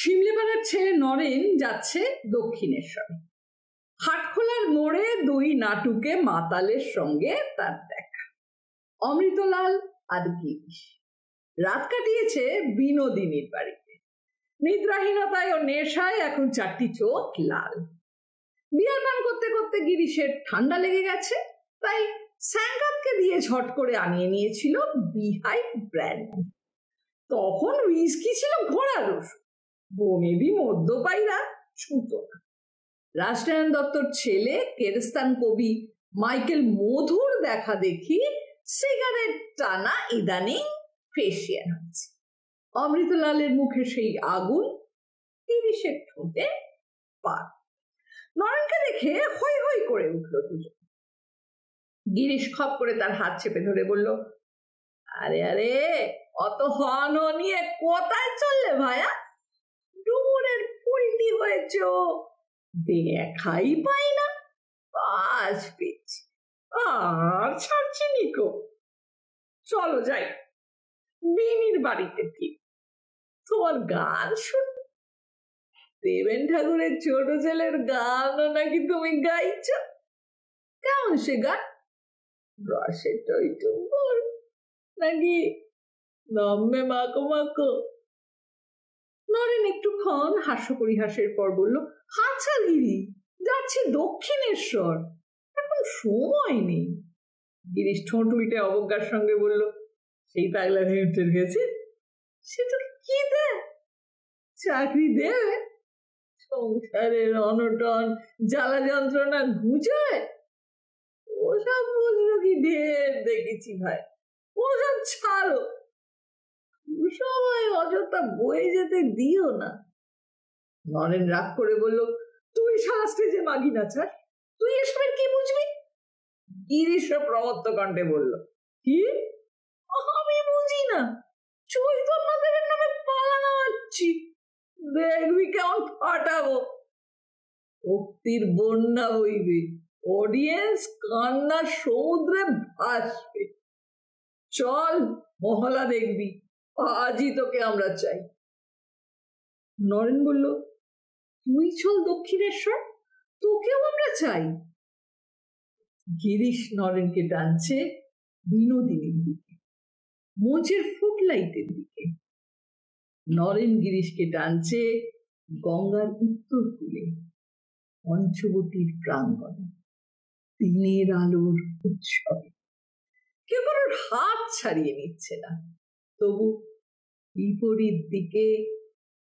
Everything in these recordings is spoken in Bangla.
শিমলিপাড়ার ছেলে নরেন যাচ্ছে দক্ষিণেশ্বরে। হাটখোলার মোড়ে দুই নাটুকে মাতালের সঙ্গে তার দেখা। অমৃতলাল আর গিরিশ রাত কাটিয়েছে বিনোদিনীর বাড়িতে। নিদ্রাহীনতায় ও নেশায় এখন চারটি চোখ লাল। বিয়ার পান করতে করতে গিরিশের ঠান্ডা লেগে গেছে, তাই স্যাঙ্গাতকে দিয়ে ঝট করে আনিয়ে নিয়েছিল বিহাই ব্র্যান্ডি। তখন হুইস্কি ছিল ঘোড়ার ওষুধ, বনেদি মদ্যপায়ীরা ছুঁতো না। রাজনারায়ণ দত্তর ছেলে কেরস্তান কবি মাইকেল মধুর দেখা দেখি সিগারেট টানা ইদানিং ফেসিয়ান হচ্ছে। অমৃতলালের মুখে সেই আগুন, গিরিশের ঠোঁটে পাক। নরেনকে দেখে হৈ হৈ করে উঠল দুজন। গিরিশ খপ করে তার হাত চেপে ধরে বলল, আরে আরে অত হন নিয়ে কোথায় চললে ভায়া? ডুমুরের পুলটি হয়েছ, দেখাই পাই না। পাঁচ পিছ আর ছাড়ছি নিকো। চলো যাই, বিনির বাড়িতে ঠিক তোমার গান শুন। দেবেন ঠাকুরের ছোট ছেলের গানও নাকি তুমি গাইছ। কেমন সে গান? রসে টইটুম্বর নাকি নম্মে মাকো মাকো? নরেন একটুক্ষণ হাস্য পরিহাসের পর বলল, আচ্ছা গিরি, যাচ্ছি দক্ষিণেশ্বর, এখন সময় নেই। গিরিশ ঠোঁট উল্টে অবজ্ঞার সঙ্গে বলল, সেই পাগলা ভেঙে গেছে, সে তো কি দেয়? চাকরি দেবে? সংসারের অনটন জ্বালা যন্ত্রণা ঘুচায়? ওসব বুঝলো কি ঢের দেখেছি ভাই, ওসব ছাড়ো। সবাই অযথা বয়ে যেতে দিও না। নরেন রাগ করে বলল, তুই সারা স্টেজে মাগি নাচাস, তুই এসবের কি বুঝবি? গিরিশ প্রমত্ত কণ্ঠে বলল, কি আমি বুঝি না? চৈতন্যদেবের নামে পালা নামাচ্ছি, দেখবি কেমন ফাটাবো। ভক্তির বন্যা বইবে, অডিয়েন্স কান্নার সমুদ্রে ভাসবে। চল মহলা দেখবি, আজই তোকে আমরা চাই। নরেন বলল, তুই চল দক্ষিণেশ্বর, তোকেও আমরা চাই। গিরিশ নরেনকে টানছে বিনোদিনীর দিকে, মঞ্চের ফুটলাইটের দিকে। নরেন গিরিশকে টানছে গঙ্গার উত্তর কূলে, পঞ্চবটির প্রাঙ্গণে, দিনের আলোর উৎসবে। কেউ কারোর হাত ছাড়িয়ে নিচ্ছে না, তবু বিপরীত দিকে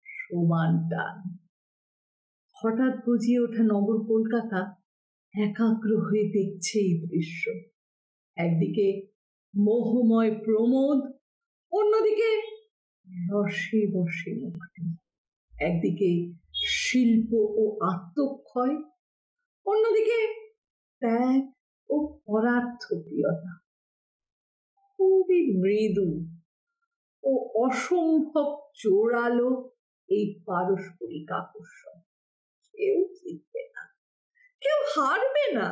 সমান টান। হঠাৎ গজিয়ে ওঠা নগর কলকাতা একাগ্র হয়ে দেখছে এই দৃশ্য। একদিকে মোহময় প্রমোদ, অন্যদিকে রসে বসে মুক্তি। একদিকে শিল্প ও আত্মক্ষয়, অন্যদিকে ত্যাগ ও পরার্থ প্রিয়তা। খুবই মৃদু ও অসম্ভব জোরালো এই পারস্পরিক আকর্ষণ। কেউ জিতবে না, কেউ হারবে না।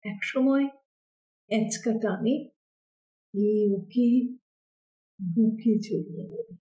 একসময় এঁচকা টানে এ ওকে বুকে জড়িয়ে নেবে।